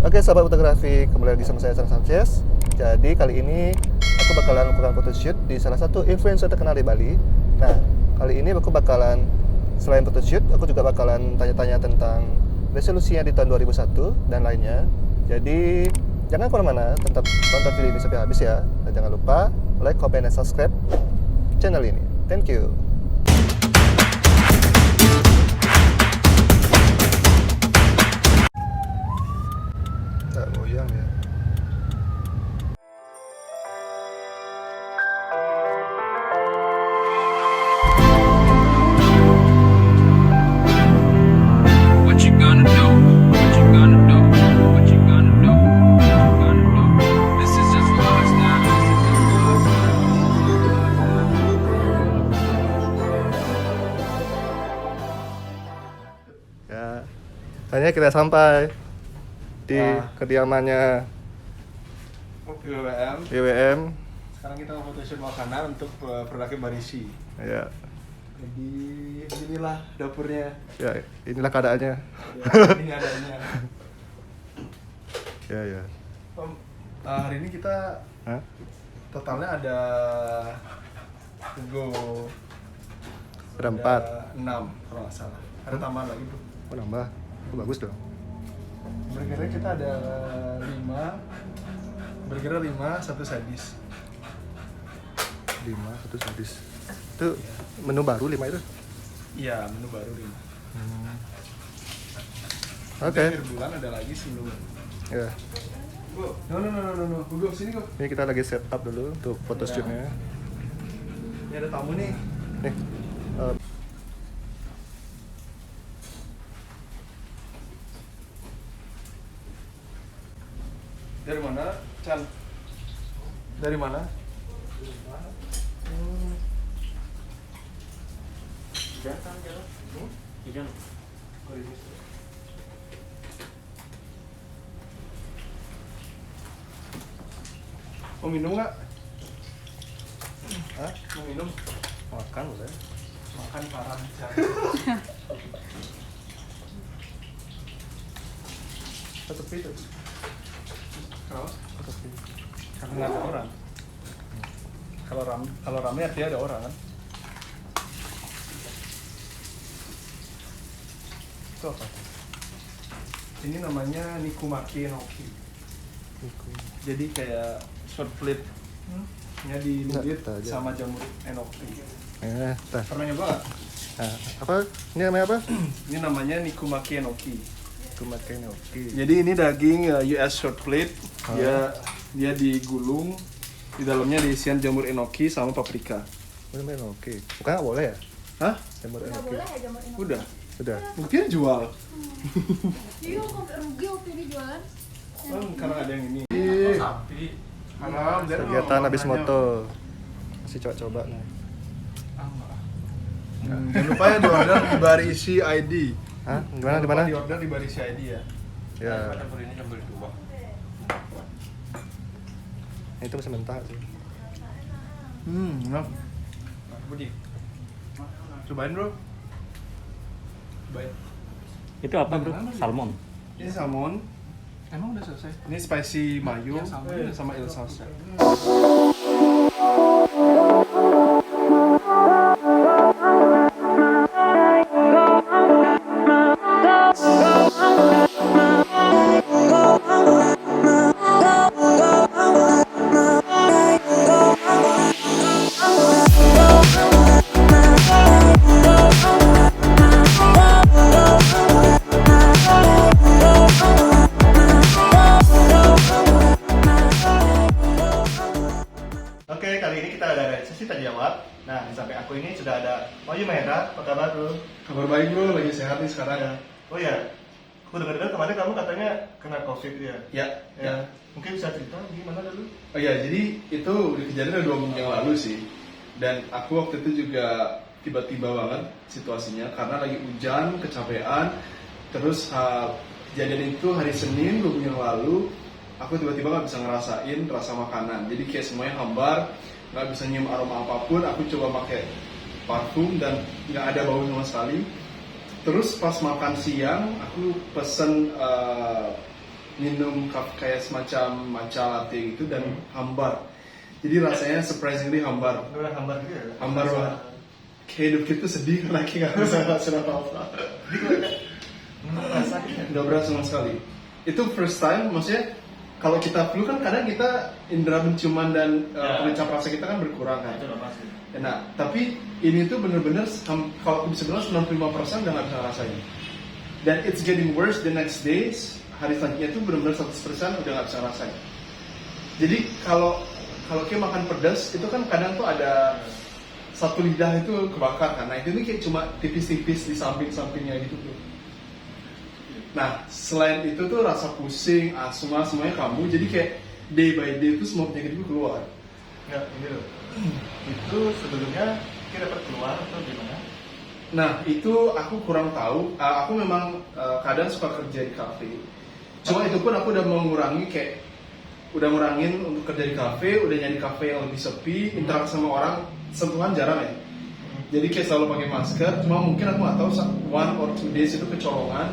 Oke sahabat fotografi, kembali lagi sama saya San Sanchez. Jadi kali ini aku bakalan melakukan photoshoot di salah satu influencer terkenal di Bali. Nah, kali ini aku bakalan, selain photoshoot, aku juga bakalan tanya-tanya tentang resolusinya di tahun 2001 dan lainnya. Jadi jangan kemana-mana, tetap tonton video ini sampai habis ya. Dan jangan lupa like, comment, dan subscribe channel ini. Thank you. Tak goyang ya. What you gonna do? What you gonna do? What you gonna do? What you gonna do? This is just love now. Ya, akhirnya kita sampai di Wah. kediamannya BWM. BWM. Sekarang kita mau photoshoot makanan untuk produknya Barisi. Ya, Jadi inilah dapurnya. ya inilah keadaannya. Ya, ini adanya. Ya, ya. Om, hari ini kita Hah? totalnya ada Ada 4. 6 kalau nggak salah. Ada tambahan lagi bro. Oh nambah, oh, bagus dong. Burgernya kita ada 5. Burgernya 5, 1 sadis. 5, 1 sadis. Itu menu baru 5 itu? Iya, menu baru 5. Oke. Akhir bulan ada lagi sebelum. Ya, No. Hugo sini kok. ini kita lagi set up dulu untuk photoshootnya. Ini ada tamu nih. Nih, Dari mana, Chan? Dari mana? Mau minum nggak? Hah? Mau minum? makan boleh. Makan parah, Chan. Tepi tuh. Kenapa? Tepi. Karena nggak ada orang. Kalau rame artinya ada orang kan? Itu apa? Ini namanya Nikumaki Enoki. Jadi kayak short plate nya dilulit Nggak, aja. sama jamur enoki. Tah. Pernah nyoba nggak? Nah, apa? Ini namanya apa? Ini namanya Nikumaki Enoki. Kumakai oke. Jadi ini daging US short plate. Dia digulung. Di dalamnya diisian jamur enoki sama paprika. Namanya oke. Bukan nggak boleh ya? Hah? Jamur Nggak oke. boleh ya jamur enoki? Udah. Sudah. Mungkin jual. Iya, sampai rugi waktu ini jualan. Karena ada yang ini. Sapi. Haram. Kegiatan habis moto. Masih coba-coba nih. Jangan lupa ya di order di Barisi ID. Hah? Gimana di mana? Di order di Barisi ID ya. Ya, Dapur ini jam 2. itu masih mentah sih. Enak. Budi. Cobain bro. Cobain. Itu apa bro? Salmon. Ini salmon. Emang udah selesai? Ini spicy mayo Iya, salmon. sama il sauce. Oke, kali ini kita ada sesi tanya jawab. Nah, di samping aku ini sudah ada Wahyu Mahendra. Apa kabar, Bro? Kabar baik bro, lagi sehat nih sekarang ya. Oh ya, aku dengar-dengar kemarin kamu katanya kena COVID ya? Ya. Mungkin bisa cerita gimana dulu? Oh ya, jadi itu kejadian udah 2 minggu yang lalu sih. Dan aku waktu itu juga tiba-tiba banget situasinya karena lagi hujan, kecapean. Terus kejadian itu hari Senin 2 minggu yang lalu. Aku tiba-tiba nggak bisa ngerasain rasa makanan. Jadi kayak semuanya hambar, nggak bisa nyium aroma apapun. Aku coba pakai parfum dan nggak ada bau sama sekali. Terus pas makan siang, aku pesen minum kayak semacam matcha latte gitu dan hambar. Jadi rasanya surprisingly hambar. Beneran hambar gitu ya? Hambar banget. Kayak hidup kita sedih karena kita nggak bisa ngerasain apa-apa. Jadi kalau kayak rasanya Nggak berasa sama sekali. Itu first time, maksudnya kalau kita flu kan kadang kita indera penciuman dan pencap rasa kita kan berkurang kan. itu udah pasti. Nah, tapi ini tuh bener-bener kalau aku bisa bilang 95% udah nggak bisa ngerasain. Dan it's getting worse the next days. Hari selanjutnya tuh bener-bener 100% udah nggak bisa ngerasain. Jadi kalau kayak makan pedas itu kan kadang tuh ada satu lidah itu kebakar kan. Nah itu nih kayak cuma tipis-tipis di samping-sampingnya gitu tuh. Nah selain itu tuh rasa pusing, asma semuanya kambuh. Jadi kayak day by day itu semua penyakit itu keluar. Nggak, ini loh. Itu sebelumnya kita dapat keluar atau gimana? Nah itu aku kurang tahu. Aku memang kadang suka kerja di kafe. Cuma itu pun aku udah mengurangi kayak udah ngurangin untuk kerja di kafe, udah nyari kafe yang lebih sepi, interaksi sama orang sentuhan jarang ya. Jadi kayak selalu pakai masker. Cuma mungkin aku nggak tahu 1 or 2 days itu kecolongan.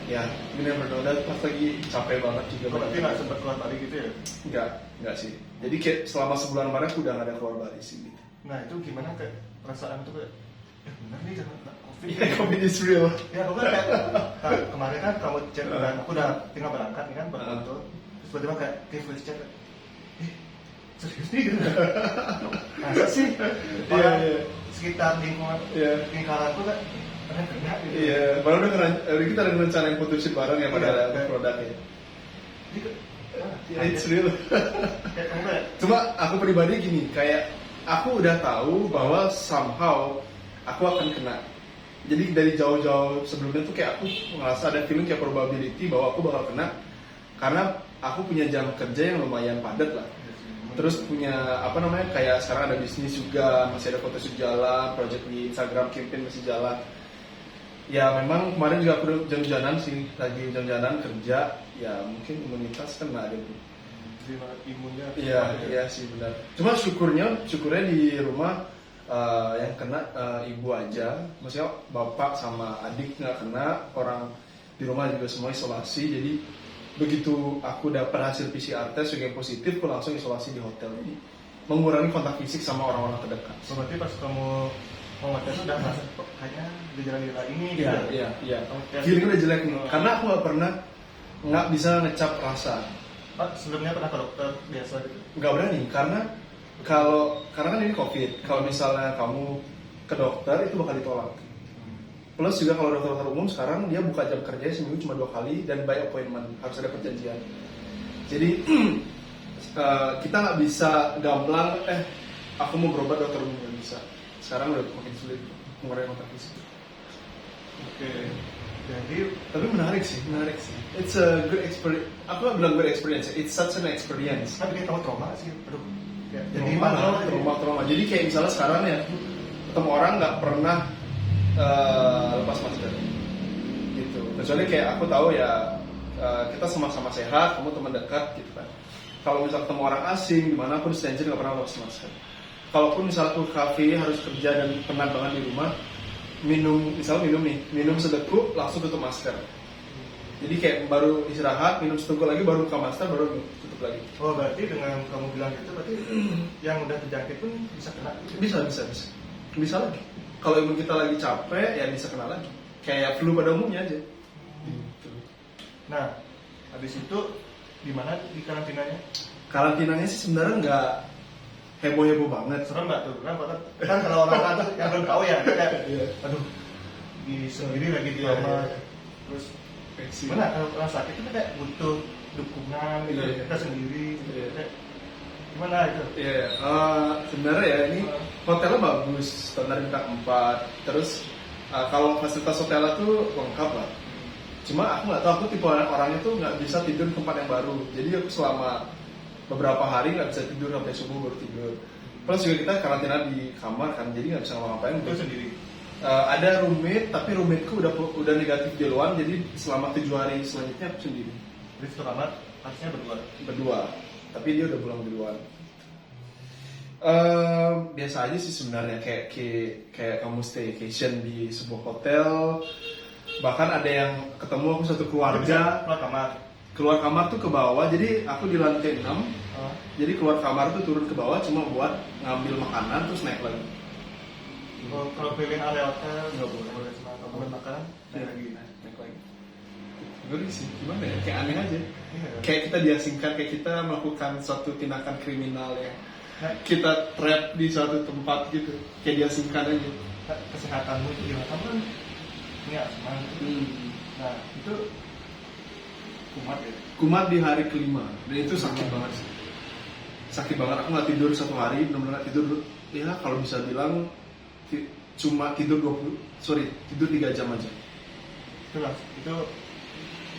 Ya, you never know. Dan pas lagi capek banget juga. Berarti nggak sempat keluar Bali gitu ya? Enggak sih. Jadi kayak selama sebulan kemarin aku udah nggak ada keluar Bali sih. Gitu. Nah itu gimana kayak perasaan tuh kayak benar nih karena COVID. Iya, COVID is real. Ya aku kan kayak kemarin kan kamu chat dan aku udah tinggal berangkat nih kan berfoto. Terus tiba-tiba kayak voice chat serius nih gitu. Masa sih? Orang sekitar lingkaran tuh kan pernah kena gitu. Iya, baru kita ada rencana photoshoot bareng ya pada produknya. It's real. Kayak kamu kayak Cuma aku pribadi gini, kayak aku udah tahu bahwa somehow aku akan kena. Jadi dari jauh-jauh sebelumnya tuh kayak aku ngerasa ada feeling kayak probability bahwa aku bakal kena karena aku punya jam kerja yang lumayan padat lah. Terus punya kayak sekarang ada bisnis juga, masih ada photoshoot jalan, project di Instagram campaign masih jalan. Ya memang kemarin juga aku udah hujan-hujanan sih, lagi hujan-hujanan kerja, ya mungkin imunitas kena deh. imunnya. Iya sih benar. Cuma syukurnya di rumah yang kena ibu aja, maksudnya bapak sama adik nggak kena, orang di rumah juga semua isolasi. Jadi begitu aku dapat hasil PCR test juga yang positif, aku langsung isolasi di hotel. Jadi mengurangi kontak fisik sama orang-orang terdekat. Berarti pas kamu mau ngetes udah merasa kayaknya gejala-gejala ini gitu. Iya. Oke. Feeling udah jelek nih, karena aku nggak bisa ngecap rasa. Pak sebelumnya pernah ke dokter biasa gitu. Nggak berani karena kan ini COVID. Kalau misalnya kamu ke dokter itu bakal ditolak. Plus juga kalau dokter umum sekarang dia buka jam kerja seminggu cuma 2 kali dan by appointment, harus ada perjanjian. Jadi kita nggak bisa gamblang aku mau berobat dokter umum, nggak bisa. Sekarang udah makin sulit mengurangi kontak fisik. Oke. Jadi Tapi menarik sih. It's a good experience. Aku nggak bilang good experience, it's such an experience. kan bikin kamu trauma sih. Aduh. Ya, jadi Trauma. Jadi kayak misalnya sekarang ya ketemu orang nggak pernah lepas masker gitu. Kecuali kayak aku tahu ya kita sama-sama sehat, kamu teman dekat gitu kan. Kalau misal ketemu orang asing dimanapun stranger nggak pernah lepas masker. Kalaupun misalnya aku kafe harus kerja dan penat banget di rumah, minum sedekuk langsung tutup masker. Jadi kayak baru istirahat, minum sedekuk lagi, baru buka masker, baru tutup lagi. Oh berarti dengan kamu bilang gitu berarti yang udah terjangkit pun bisa kena gitu. Bisa lagi. Kalau imun kita lagi capek, ya bisa kena lagi. Kayak flu pada umumnya aja. Nah, habis itu gimana di karantinanya? Karantinanya sih sebenarnya nggak heboh-heboh banget. Serem nggak tuh? Kan kalau orang tuh yang belum tahu ya kayak aduh di sendiri lagi di kamar. Terus gimana kalau orang sakit itu kayak butuh dukungan gitu, kita sendiri gitu. Kayak, gimana itu? Iya, sebenarnya ya ini hotelnya bagus, standar bintang 4. Terus kalau fasilitas hotelnya tuh lengkap lah. Cuma aku nggak tahu, aku tipe orangnya tuh nggak bisa tidur di tempat yang baru. Jadi aku selama beberapa hari nggak bisa tidur sampai subuh baru tidur. Plus juga kita karantina di kamar kan, jadi nggak bisa ngapa-ngapain. Itu sendiri. Ada roommate, tapi roommateku udah negatif duluan, jadi selama 7 hari selanjutnya aku sendiri. Di satu kamar harusnya Berdua, tapi dia udah pulang duluan. Biasa aja sih sebenarnya, kayak kamu staycation di sebuah hotel. Bahkan ada yang ketemu aku satu keluarga. Keluar kamar. keluar kamar tuh ke bawah, jadi aku di lantai 6. Jadi keluar kamar tuh turun ke bawah cuma buat ngambil makanan terus naik lagi. Kalau pilih area hotel nggak boleh cuma kalau makanan Naik naik lagi, lagi. naik lagi. Ngeri sih, gimana ya? Kayak aneh aja. Iya. Kayak kita diasingkan, kayak kita melakukan suatu tindakan kriminal ya. Nah, Kita trap di suatu tempat gitu, kayak diasingkan aja. kesehatanmu itu gimana? Kamu kan ini asma. Nah itu kumat ya. Kumat di hari kelima, dan itu sakit banget sih. Sakit banget, aku nggak tidur 1 hari, benar-benar nggak tidur. Ya kalau bisa bilang cuma tidur 3 jam aja. Itulah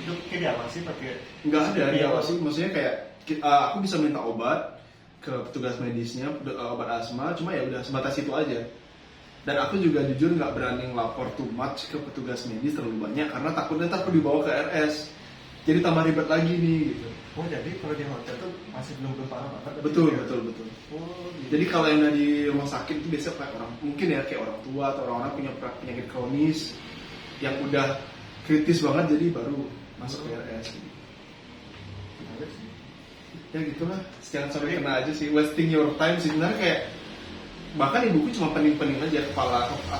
itu kayak apa sih pakai? Nggak ada Iya. diawasi, maksudnya kayak aku bisa minta obat ke petugas medisnya, obat asma, cuma ya udah sebatas itu aja. Dan aku juga jujur nggak berani ngelapor too much ke petugas medis terlalu banyak karena takutnya ntar aku dibawa ke RS, jadi tambah ribet lagi nih gitu. Oh jadi kalau di hotel tuh masih belum parah banget? Betul. Oh gitu. Jadi kalau yang udah di rumah sakit itu biasanya kayak orang, mungkin ya kayak orang tua atau orang-orang punya penyakit kronis yang udah kritis banget, jadi baru masuk ke RS. Menarik sih. Ya gitulah, jangan sampai kena aja sih, wasting your time sih sebenarnya. Kayak bahkan ibuku cuma pening-pening aja,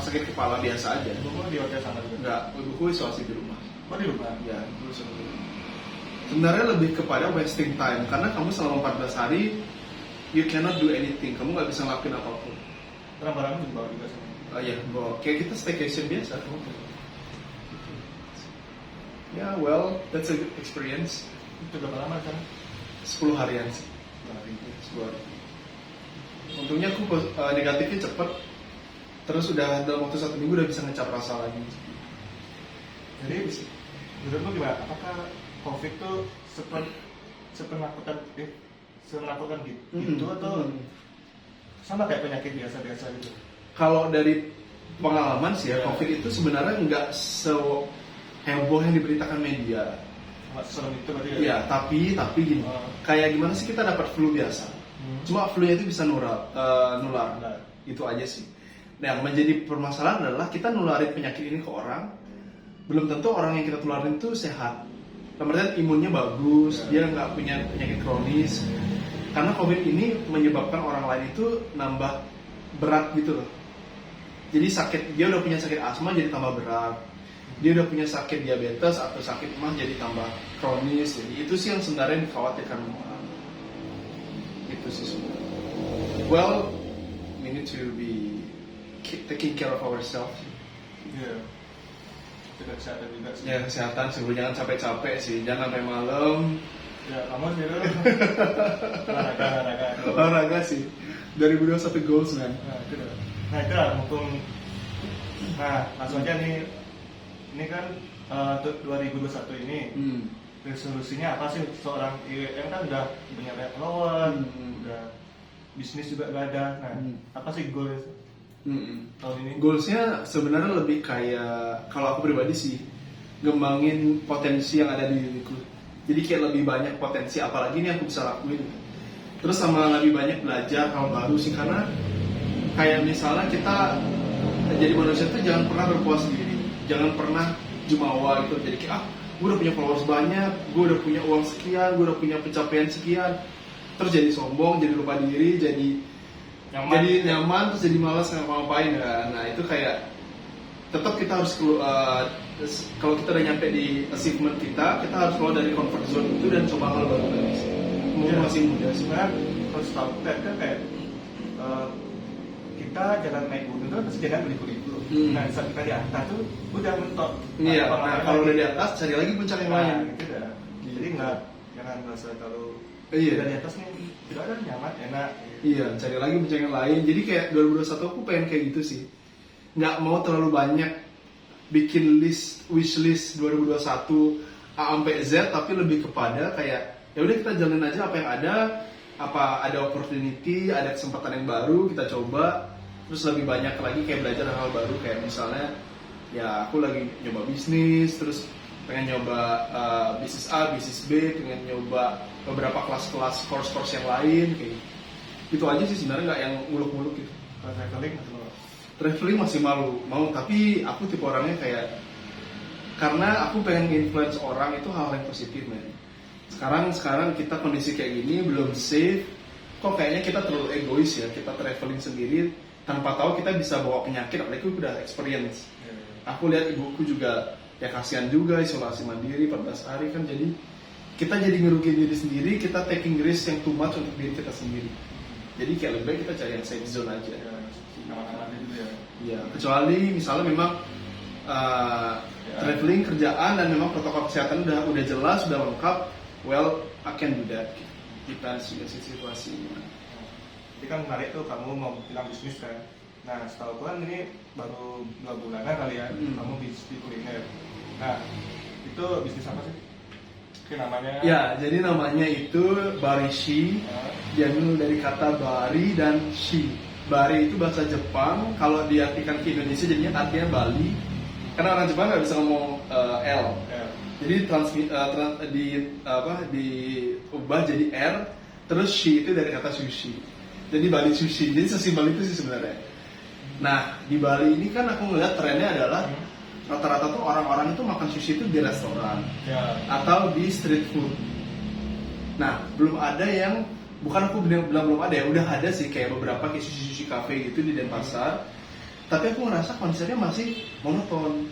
sakit kepala biasa aja. Ibumu di hotel sama juga? Enggak, ibuku isolasi di rumah. Oh di rumah? Ya, ibuku isolasi di rumah. Sebenarnya lebih kepada wasting time, karena kamu selama 14 hari you cannot do anything, kamu nggak bisa ngelakuin apapun. Barang-barangmu dibawa juga sama? Iya, kayak kita staycation biasa. Ya, well, that's a good experience. Itu berapa lama kan? 10 harian sih. 10 hari. Untungnya aku negatifnya cepet. Terus udah dalam waktu 1 minggu udah bisa ngecap rasa lagi. Jadi menurutmu gimana? Apakah COVID tuh sepenakutkan gitu atau sama kayak penyakit biasa-biasa gitu? Kalau dari pengalaman sih ya, Ya. COVID itu sebenarnya nggak seheboh yang diberitakan media. Serem itu berarti Iya, tapi gini, Oh. kayak gimana sih kita dapat flu biasa? Cuma flu-nya itu bisa nular. Nular. Itu aja sih. Nah, yang menjadi permasalahan adalah kita nularin penyakit ini ke orang, belum tentu orang yang kita tularin itu sehat. Kemudian imunnya bagus, dia nggak punya penyakit kronis. Karena COVID ini menyebabkan orang lain itu nambah berat gitu loh. Jadi dia udah punya sakit asma jadi tambah berat. Dia udah punya sakit diabetes atau sakit mah jadi tambah kronis. Jadi itu sih yang sebenarnya dikhawatirkan orang. Itu sih sebenarnya. Well, we need to be taking care of ourselves. Iya. Jaga kesehatan juga sih. Ya kesehatan sih, jangan capek-capek sih, jangan sampai malam. Ya kamu sih dulu. Olahraga. Olahraga sih. 2021 goals man. Nah itu lah mumpung. Nah langsung aja nih. Ini kan 2021 ini resolusinya apa sih? Seorang IWM kan udah punya banyak follower, udah bisnis juga gak ada. Nah apa sih goalnya tahun ini? Goalsnya sebenarnya lebih kayak, kalau aku pribadi sih, ngembangin potensi yang ada di diriku. Jadi kayak lebih banyak potensi, apalagi ini aku bisa lakuin. Terus sama lebih banyak belajar hal baru sih, karena kayak misalnya kita jadi manusia tuh jangan pernah berpuas diri, jangan pernah jumawa gitu. Jadi kayak gue udah punya followers banyak, gue udah punya uang sekian, gue udah punya pencapaian sekian, terus jadi sombong, jadi lupa diri, jadi nyaman, terus jadi malas ngapa-ngapain kan. Nah itu kayak tetap kita harus kalau kita udah nyampe di achievement kita harus keluar dari comfort zone itu dan coba hal baru lagi. Masih muda sih. Sebenarnya harus tahu kan kayak kita jalan naik gunung itu pasti jalan berliku-liku. Nah saat kita di atas tuh udah mentok. Iya. Nah kalau udah di atas cari lagi puncak yang lain. Gitu dah. Jadi jangan merasa terlalu Iya. di atas nih tidak ada nyaman enak. Iya, cari lagi puncak yang lain. Jadi kayak 2021 aku pengen kayak gitu sih. Nggak mau terlalu banyak bikin wish list 2021 A sampai Z, tapi lebih kepada kayak ya udah kita jalanin aja apa yang ada opportunity, ada kesempatan yang baru kita coba. Terus lebih banyak lagi kayak belajar hal baru, kayak misalnya ya aku lagi nyoba bisnis, terus pengen nyoba bisnis A, bisnis B, pengen nyoba beberapa kelas-kelas course yang lain kayak gitu. Itu aja sih sebenarnya, nggak yang muluk-muluk gitu. Traveling masih mau, tapi aku tipe orangnya kayak, karena aku pengen influence orang itu hal yang positif man. sekarang kita kondisi kayak gini belum safe, kok kayaknya kita terlalu egois ya, kita traveling sendiri tanpa tahu kita bisa bawa penyakit, apalagi aku udah experience. Aku lihat ibuku juga ya kasihan juga isolasi mandiri 14 hari kan, jadi kita jadi ngerugiin diri sendiri, kita taking risk yang too much untuk diri kita sendiri. Jadi kayak lebih baik kita cari yang safe zone aja. Aman-aman gitu ya. Iya, kecuali misalnya memang traveling, kerjaan, dan memang protokol kesehatan udah jelas, udah lengkap, well, I can do that. Depends juga sih situasinya. Jadi kan menarik tuh kamu mau bilang bisnis kan. Nah, setahu kan ini baru 2 bulanan kali ya, kamu bisnis di kuliner. Nah, itu bisnis apa sih? Oke, namanya? Ya, jadi namanya itu Barishi. Diambil dari kata bari dan shi. Bari itu bahasa Jepang, kalau diartikan ke Indonesia jadinya artinya Bali. Karena orang Jepang nggak bisa ngomong L. Jadi diubah jadi R, terus shi itu dari kata sushi. Jadi Bali sushi. Jadi sesimpel itu sih sebenarnya. Nah, di Bali ini kan aku ngeliat trennya adalah rata-rata tuh orang-orang itu makan sushi itu di restoran atau di street food. Nah, belum ada yang, bukan aku bilang belum ada ya, udah ada sih kayak beberapa kayak sushi cafe gitu di Denpasar. Tapi aku ngerasa konsepnya masih monoton.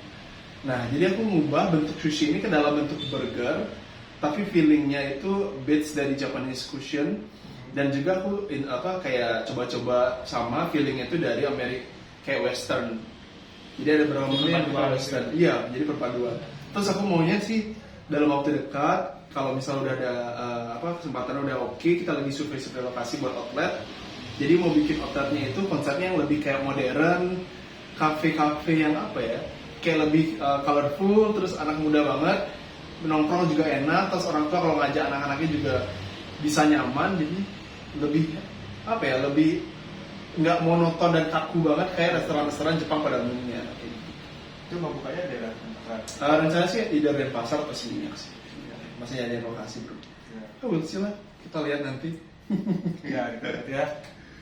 Nah, jadi aku ngubah bentuk sushi ini ke dalam bentuk burger, tapi feelingnya itu bits dari Japanese cuisine, dan juga aku kayak coba-coba sama feelingnya itu dari Amerika kayak Western. Jadi ada beberapa menu yang Western. Iya, jadi perpaduan. Terus aku maunya sih dalam waktu dekat, kalau misalnya udah ada kesempatan udah oke, kita lagi survei lokasi buat outlet. Jadi mau bikin outletnya itu konsepnya yang lebih kayak modern, cafe yang kayak lebih colorful, terus anak muda banget, nongkrong juga enak, terus orang tua kalau ngajak anak-anaknya juga bisa nyaman, jadi lebih lebih nggak monoton dan kaku banget kayak restoran-restoran Jepang pada umumnya. Itu mau bukanya daerah Rencana sih di Denpasar atau Seminyak sih. Masih ada lokasi bro. We'll see lah, kita lihat nanti. Ya, gitu ya.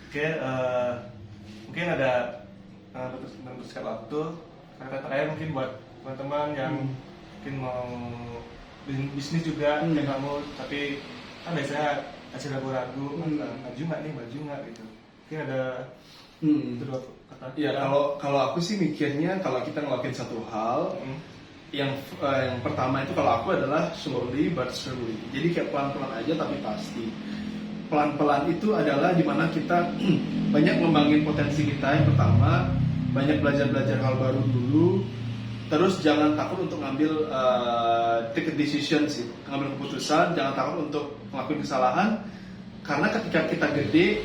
Oke, mungkin ada memutuskan waktu. Kata terakhir mungkin buat teman-teman yang mungkin mau bisnis juga kayak kamu, tapi kan biasanya masih ragu-ragu, maju nggak gitu. Mungkin ada dua kata. Ya kalau aku sih mikirnya kalau kita ngelakuin satu hal, yang pertama itu kalau aku adalah slowly but surely. Jadi kayak pelan-pelan aja tapi pasti. Pelan-pelan itu adalah dimana kita banyak ngembangin potensi kita. Yang pertama, banyak belajar hal baru dulu. Terus jangan takut untuk ngambil take a decision sih, ngambil keputusan. Jangan takut untuk ngelakuin kesalahan. Karena ketika kita gede,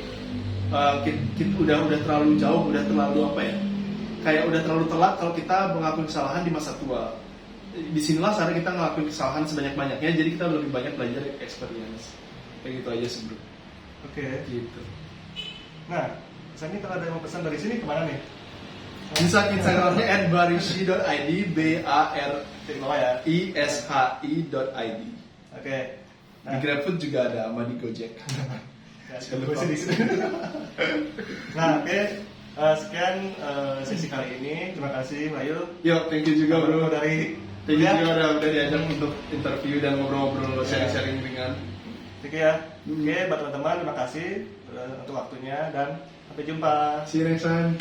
kita udah terlalu jauh, udah terlalu kayak udah terlalu telat kalau kita mengakui kesalahan di masa tua. Disinilah saatnya kita ngelakuin kesalahan sebanyak-banyaknya, jadi kita lebih banyak belajar experience. Kayak gitu aja sih bro. Oke. Gitu. Nah, misalnya kalau ada yang mau pesan dari sini kemana nih? Bisa Instagramnya @barishi.id, BARISHI.id. Oke. Di GrabFood juga ada, sama di Gojek. Nah, oke. Sekian sesi kali ini. Terima kasih, Bayu. Yo, thank you juga bro. Thank you juga udah diajak untuk interview dan ngobrol-ngobrol, sharing-sharing ringan. Oke ya. Oke, buat teman-teman terima kasih untuk waktunya dan sampai jumpa. See you next time.